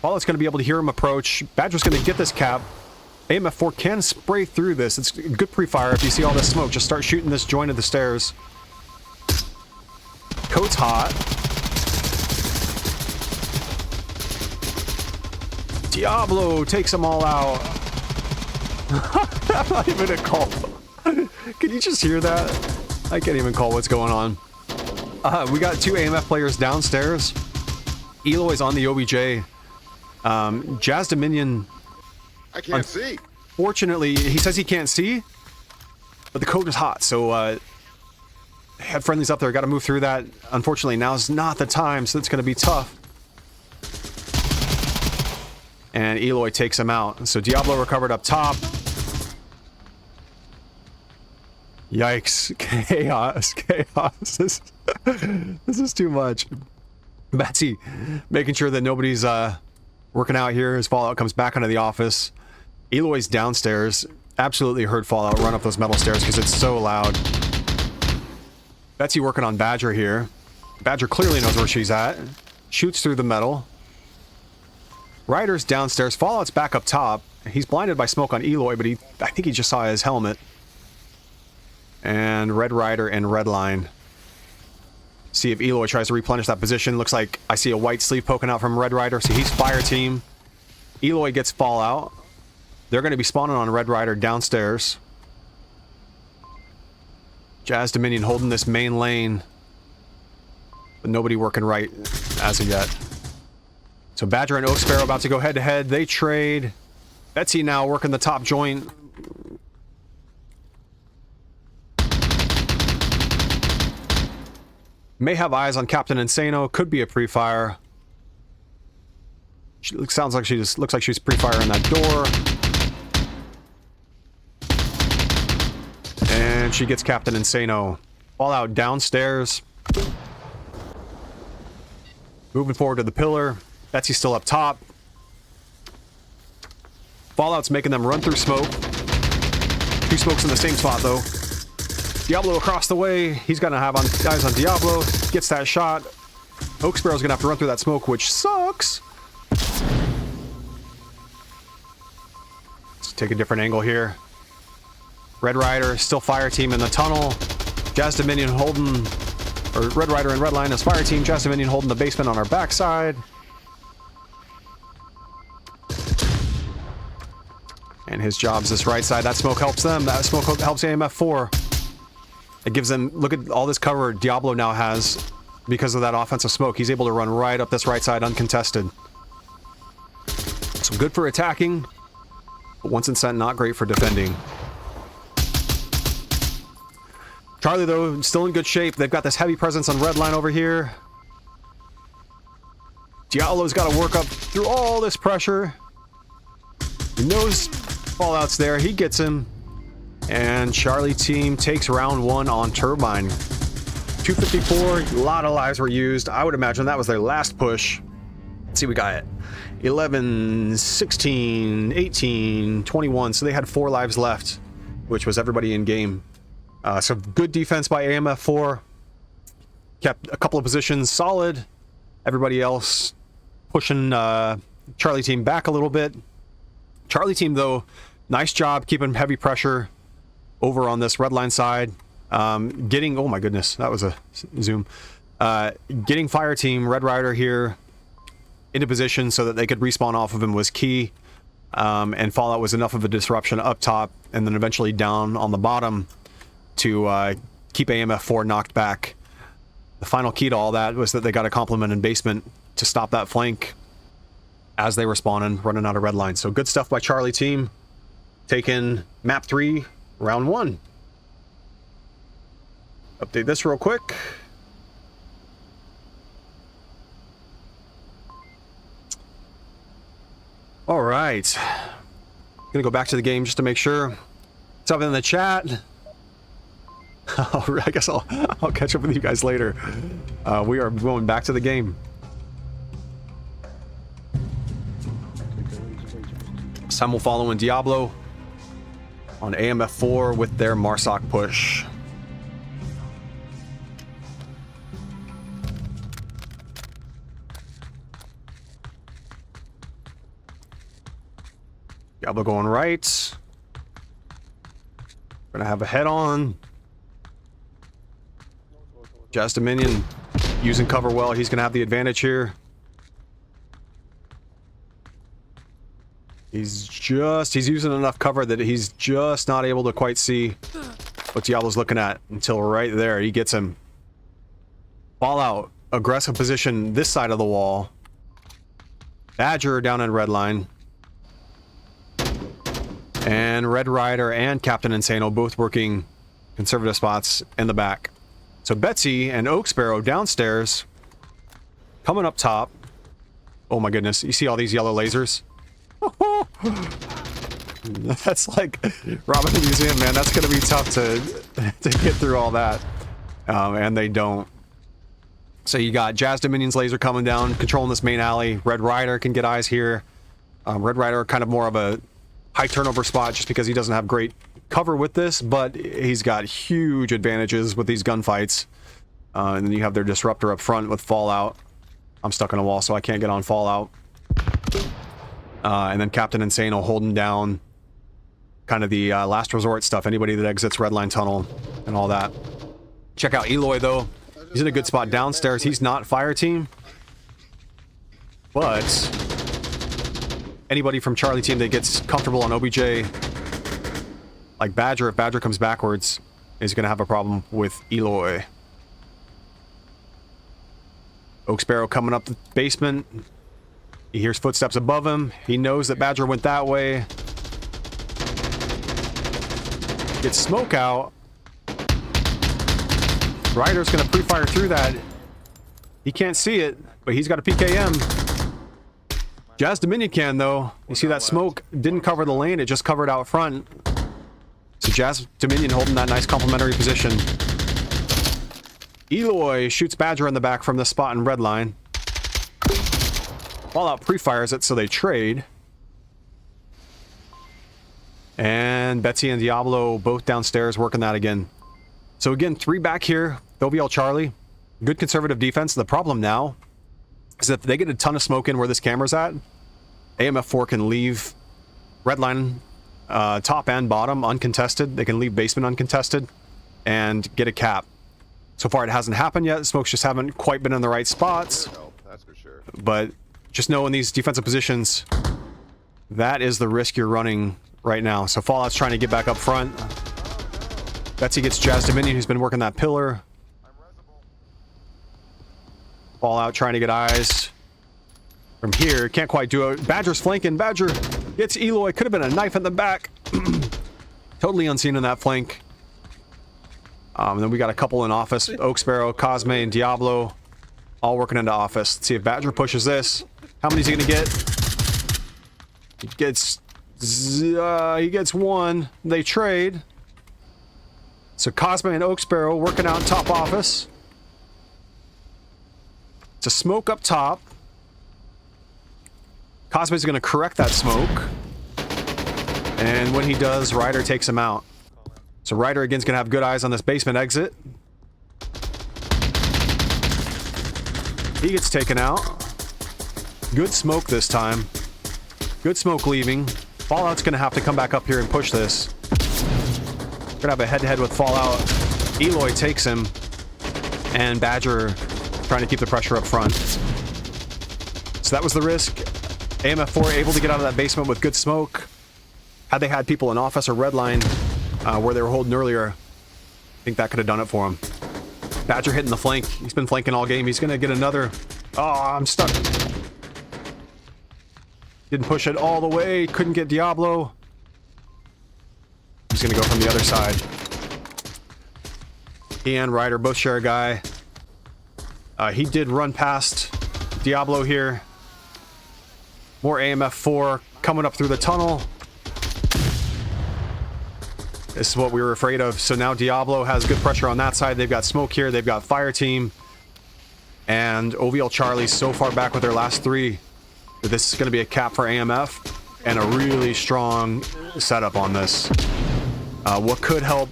Fallout's going to be able to hear him approach. Badger's going to get this cap. AMF 4 can spray through this. It's a good pre-fire. If you see all this smoke, just start shooting this joint of the stairs. Coat's hot. Diablo takes them all out. I'm not even a call. Can you just hear that? I can't even call what's going on. We got 2 AMF players downstairs. Eloy's on the OBJ. Jazz Dominion... I can't see. Fortunately, he says he can't see, but the code is hot, so have friendlies up there. Got to move through that. Unfortunately, now's not the time, so it's going to be tough. And Eloy takes him out. So Diablo recovered up top. Yikes. Chaos. Chaos. This is too much. Betsy making sure that nobody's working out here as Fallout comes back into the office. Eloy's downstairs. Absolutely heard Fallout run up those metal stairs because it's so loud. Betsy working on Badger here. Badger clearly knows where she's at. Shoots through the metal. Ryder's downstairs. Fallout's back up top. He's blinded by smoke on Eloy, but I think he just saw his helmet. And Red Rider and Red Line. See if Eloy tries to replenish that position. Looks like I see a white sleeve poking out from Red Rider. So he's fire team. Eloy gets Fallout. They're going to be spawning on Red Rider downstairs. Jazz Dominion holding this main lane. But nobody working right as of yet. So Badger and Oak Sparrow about to go head to head. They trade. Betsy now working the top joint. May have eyes on Captain Insano. Could be a pre-fire. Sounds like she just looks like she's pre-firing that door. And she gets Captain Insano. Fallout downstairs. Moving forward to the pillar. Betsy's still up top. Fallout's making them run through smoke. 2 smokes in the same spot though. Diablo across the way. He's gonna have eyes on Diablo. Gets that shot. Oak Sparrow's gonna have to run through that smoke, which sucks. Let's take a different angle here. Red Rider, still fire team in the tunnel. Jazz Dominion holding, or Red Rider and Red Line as fire team. Jazz Dominion holding the basement on our backside. And his job's this right side. That smoke helps them. That smoke helps AMF 4. It gives them, look at all this cover Diablo now has because of that offensive smoke. He's able to run right up this right side uncontested. So good for attacking, but once in set, not great for defending. Charlie, though, still in good shape. They've got this heavy presence on red line over here. Diablo's got to work up through all this pressure. He knows Fallout's there. He gets him. And Charlie team takes round 1 on Turbine. 254, a lot of lives were used. I would imagine that was their last push. Let's see, we got 11, 16, 18, 21. So they had 4 lives left, which was everybody in game. So good defense by AMF 4. Kept a couple of positions solid. Everybody else pushing Charlie team back a little bit. Charlie team, though, nice job keeping heavy pressure over on this red line side. Getting, oh my goodness, that was a zoom. Getting fire team, Red Rider here, into position so that they could respawn off of him was key. And Fallout was enough of a disruption up top and then eventually down on the bottom to keep AMF 4 knocked back. The final key to all that was that they got a complement in basement to stop that flank as they were spawning, running out of red line. So good stuff by Charlie team. Taking map 3, round 1. Update this real quick. All right. Gonna go back to the game just to make sure. Something in the chat. I guess I'll catch up with you guys later. We are going back to the game. This time we'll follow in Diablo on AMF 4 with their Marsoc push. Diablo going right. Gonna have a head on. Jazz Dominion using cover well. He's gonna have the advantage here. He's using enough cover that he's just not able to quite see what Diablo's looking at until right there. He gets him. Fallout, aggressive position this side of the wall. Badger down in red line. And Red Rider and Captain Insano both working conservative spots in the back. So Betsy and Oak Sparrow downstairs. Coming up top. Oh my goodness, you see all these yellow lasers? That's like robbing a museum, man. That's gonna be tough to get through all that. And they don't. So you got Jazz Dominion's laser coming down, controlling this main alley. Red Rider can get eyes here. Red Rider kind of more of a high turnover spot just because he doesn't have great cover with this, but he's got huge advantages with these gunfights. And then you have their disruptor up front with Fallout. I'm stuck on a wall, so I can't get on Fallout. And then Captain Insano holding down kind of the last resort stuff. Anybody that exits Redline Tunnel and all that. Check out Eloy, though. He's in a good spot downstairs. He's not fire team. But anybody from Charlie team that gets comfortable on OBJ, like Badger, if Badger comes backwards, is going to have a problem with Eloy. Oak Sparrow coming up the basement. He hears footsteps above him. He knows that Badger went that way. Gets smoke out. Ryder's going to pre-fire through that. He can't see it, but he's got a PKM. Jazz Dominion can, though. You see that smoke didn't cover the lane, it just covered out front. So Jazz Dominion holding that nice complementary position. Eloy shoots Badger in the back from the spot in red line. Fallout pre-fires it, so they trade. And Betsy and Diablo both downstairs working that again. So again, 3 back here. OVL Charlie. Good conservative defense. The problem now is that if they get a ton of smoke in where this camera's at, AMF 4 can leave Redline top and bottom uncontested. They can leave basement uncontested and get a cap. So far, it hasn't happened yet. Smokes just haven't quite been in the right spots. That's for sure. But just know in these defensive positions, that is the risk you're running right now. So Fallout's trying to get back up front. Betsy gets Jazz Dominion, who's been working that pillar. Fallout trying to get eyes from here. Can't quite do it. Badger's flanking. Badger gets Eloy. Could have been a knife in the back. Totally unseen in that flank. Then we got a couple in office. Oak Sparrow, Cosme, and Diablo all working into office. Let's see if Badger pushes this. How many is he going to get? He gets one. They trade. So Cosme and Oak Sparrow working out in top office. It's a smoke up top. Cosme's going to correct that smoke. And when he does, Ryder takes him out. So Ryder again's going to have good eyes on this basement exit. He gets taken out. Good smoke this time. Good smoke leaving. Fallout's going to have to come back up here and push this. We're going to have a head-to-head with Fallout. Eloy takes him. And Badger trying to keep the pressure up front. So that was the risk. AMF4 able to get out of that basement with good smoke. Had they had people in office or redline where they were holding earlier, I think that could have done it for him. Badger hitting the flank. He's been flanking all game. He's going to get another. Oh, I'm stuck. Didn't push it all the way. Couldn't get Diablo. He's going to go from the other side. He and Ryder both share a guy. He did run past Diablo here. More AMF4 coming up through the tunnel. This is what we were afraid of. So now Diablo has good pressure on that side. They've got smoke here. They've got fire team. And OVL Charlie so far back with their last three. This is going to be a cap for AMF. And a really strong setup on this. What could help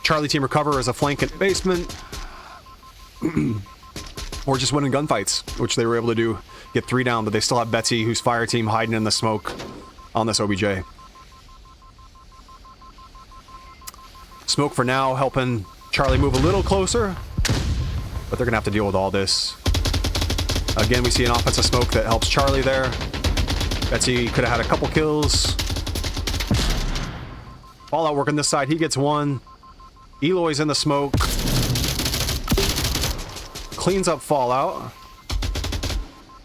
Charlie team recover is a flank in basement. Or just winning gunfights, which they were able to do. Get 3 down, but they still have Betsy, who's fire team, hiding in the smoke on this OBJ. Smoke for now, helping Charlie move a little closer. But they're going to have to deal with all this. Again, we see an offensive smoke that helps Charlie there. Betsy could have had a couple kills. Fallout working this side. He gets one. Eloy's in the smoke. Cleans up Fallout.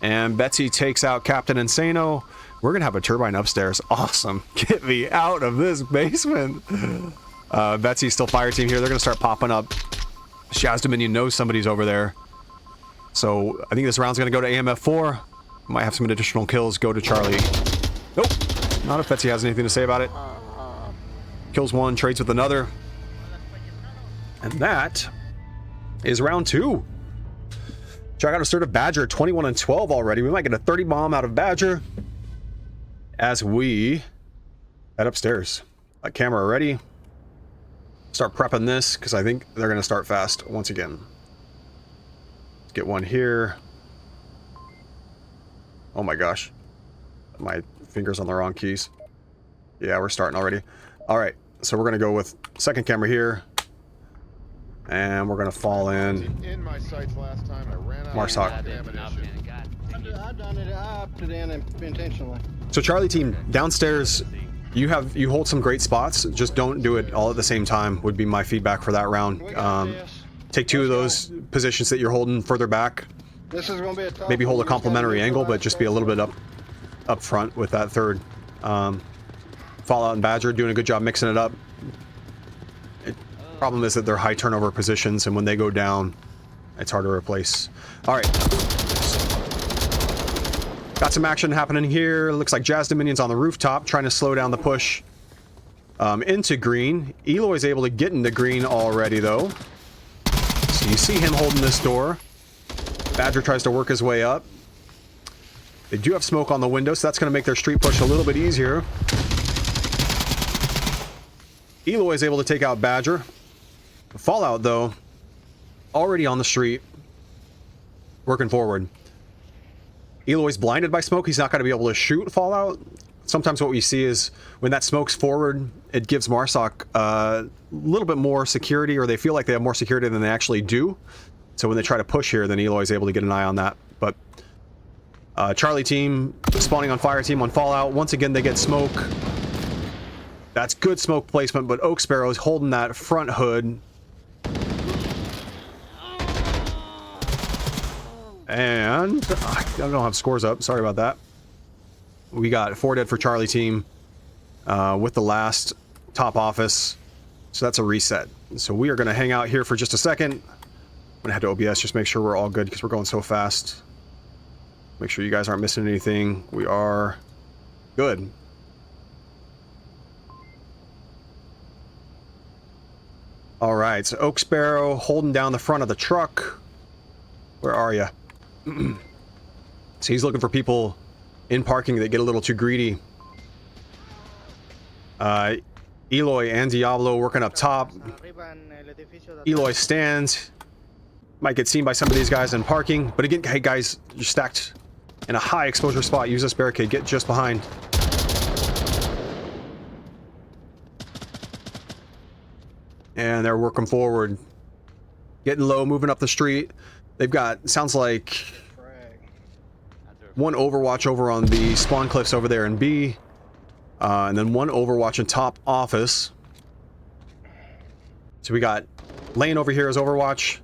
And Betsy takes out Captain Insano. We're going to have a turbine upstairs. Awesome. Get me out of this basement. Betsy's still fire team here. They're going to start popping up. Shaz Dominion knows somebody's over there. So I think this round's going to go to AMF4. Might have some additional kills go to Charlie. Nope. Not if Betsy has anything to say about it. Kills one, trades with another. And that is round 2. Check out assertive Badger, 21 and 12 already. We might get a 30 bomb out of Badger as we head upstairs. Camera ready. Start prepping this because I think they're going to start fast once again. Let's get one here. Oh my gosh. My fingers on the wrong keys. Yeah, we're starting already. All right, so we're going to go with second camera here. And we're going to fall in my sights last time. I ran out Marsoc. of ammunition. I done it. I opted in intentionally. So Charlie team, downstairs, you hold some great spots. Just don't do it all at the same time would be my feedback for that round. Take 2 of those positions that you're holding further back. This is going to be a tough Maybe hold a one. complementary angle, but just be a little bit up front with that third. Fallout and Badger doing a good job mixing it up. Problem is that they're high turnover positions, and when they go down, it's hard to replace. All right. Got some action happening here. Looks like Jazz Dominion's on the rooftop, trying to slow down the push into green. Eloy's able to get into green already, though. So you see him holding this door. Badger tries to work his way up. They do have smoke on the window, so that's going to make their street push a little bit easier. Eloy's able to take out Badger. Fallout, though, already on the street, working forward. Eloy's blinded by smoke. He's not going to be able to shoot Fallout. sometimes what we see is when that smoke's forward, it gives Marsoc a little bit more security, or they feel like they have more security than they actually do. So when they try to push here, then Eloy is able to get an eye on that. But Charlie team spawning on fire team on Fallout. Once again, they get smoke. That's good smoke placement, but Oak Sparrow is holding that front hood. And I don't have scores up. Sorry about that. We got 4 dead for Charlie team with the last top office. So that's a reset. So we are going to hang out here for just a second. I'm going to head to OBS, just make sure we're all good because we're going so fast. Make sure you guys aren't missing anything. We are good. All right, so Oak Sparrow holding down the front of the truck. Where are you? So he's looking for people in parking that get a little too greedy. Eloy and Diablo working up top. Eloy stands. Might get seen by some of these guys in parking. But again, hey guys, you're stacked in a high exposure spot. Use this barricade. Get just behind. And they're working forward. Getting low, moving up the street. They've got, sounds like, one Overwatch over on the spawn cliffs over there in B. And then one Overwatch in top office. So we got Lane over here as Overwatch.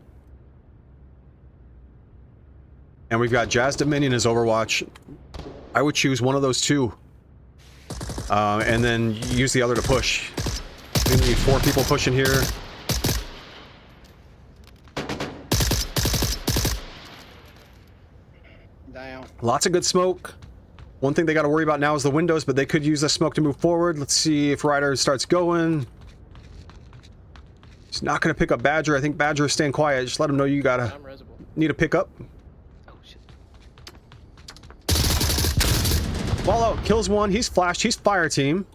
And we've got Jazz Dominion as Overwatch. I would choose one of those two. And then use the other to push. We need 4 people pushing here. Down. Lots of good smoke. One thing they got to worry about now is the windows, but they could use the smoke to move forward. Let's see if Ryder starts going. He's not going to pick up Badger. I think Badger is staying quiet. Just let him know you gotta need a pickup. Oh shit. Fallout kills one. He's flashed. He's fire team.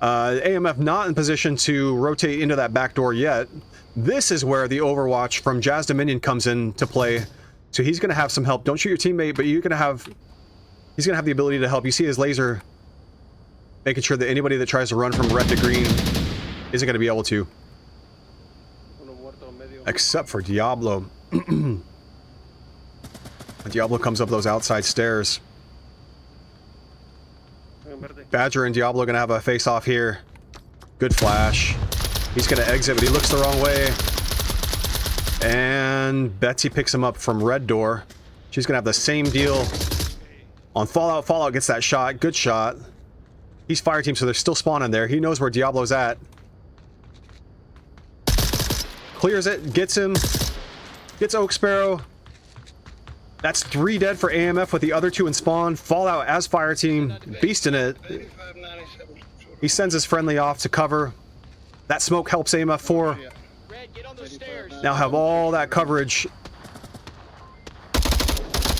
AMF not in position to rotate into that back door yet. This is where the Overwatch from Jazz Dominion comes in to play. So he's going to have some help. Don't shoot your teammate, but he's going to have the ability to help. You see his laser making sure that anybody that tries to run from red to green isn't going to be able to. Except for Diablo. Diablo comes up those outside stairs. Badger and Diablo are going to have a face-off here. Good flash. He's going to exit, but he looks the wrong way. And Betsy picks him up from red door. She's going to have the same deal on Fallout. Fallout gets that shot. Good shot. He's fire team, so they're still spawning there. He knows where Diablo's at. Clears it. Gets him. Gets Oak Sparrow. That's 3 dead for AMF with the other 2 in spawn. Fallout as fire team. Beasting it. He sends his friendly off to cover. That smoke helps AMF 4. Now have all that coverage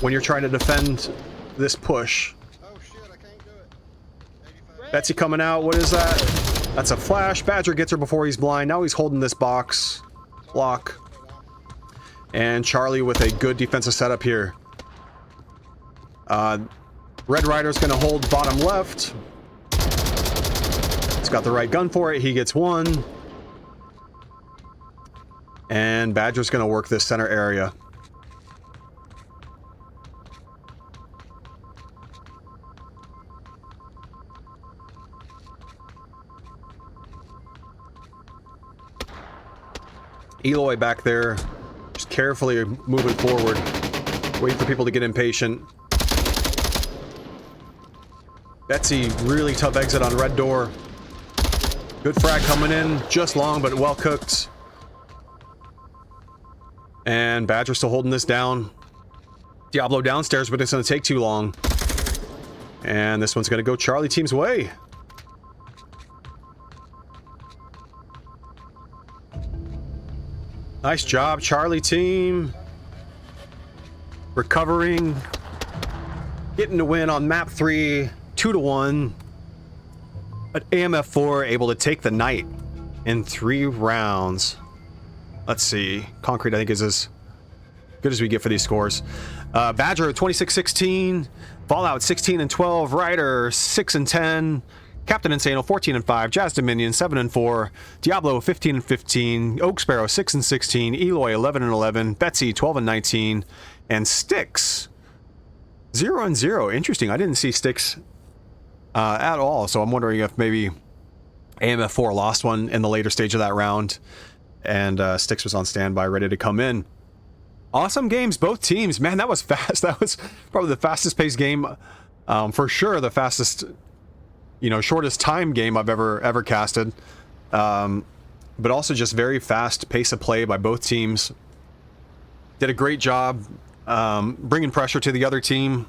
when you're trying to defend this push. Oh shit, I can't do it. Betsy coming out. What is that? That's a flash. Badger gets her before he's blind. Now he's holding this box. Block. And Charlie with a good defensive setup here. Red Rider's going to hold bottom left. He's got the right gun for it. He gets 1. And Badger's going to work this center area. Eloy back there, just carefully moving forward, waiting for people to get impatient. Betsy, really tough exit on red door. Good frag coming in, just long but well cooked. And Badger still holding this down. Diablo downstairs, but it's going to take too long. And this one's going to go Charlie team's way. Nice job, Charlie team. Recovering. Getting the win on map 3, 2-1. But AMF 4 able to take the night in 3 rounds. Let's see. Concrete, I think, is his good as we get for these scores. Badger 26-16, Fallout 16-12, Ryder 6-10, Captain Insano 14-5, Jazz Dominion 7-4, Diablo 15-15, Oak Sparrow 6-16, Eloy 11-11, Betsy 12-19, and Styx 0-0. Interesting. I didn't see Styx at all, so I'm wondering if maybe AMF 4 lost one in the later stage of that round, and Styx was on standby, ready to come in. Awesome games, both teams. Man, that was fast. That was probably the fastest paced game, for sure. The fastest, shortest time game I've ever casted. But also just very fast pace of play by both teams. Did a great job bringing pressure to the other team.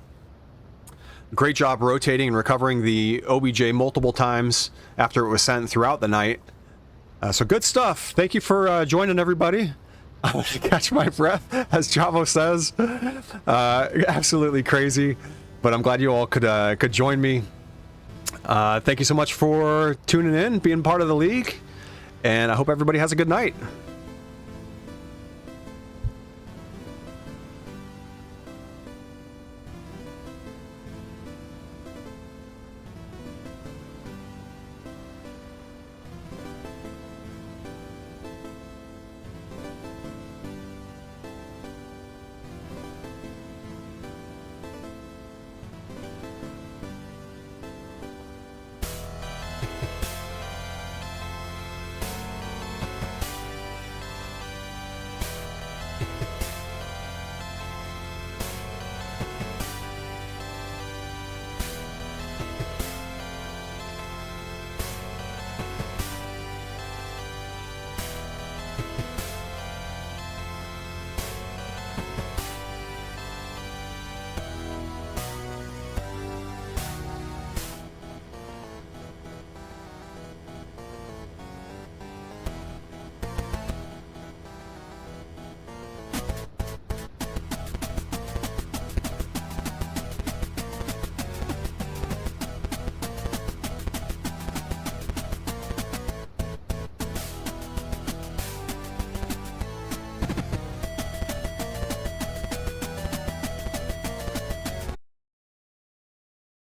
Great job rotating and recovering the OBJ multiple times after it was sent throughout the night. So good stuff. Thank you for joining, everybody. Catch my breath, as Javo says. Absolutely crazy, but I'm glad you all could join me. Thank you so much for tuning in, being part of the league, and I hope everybody has a good night.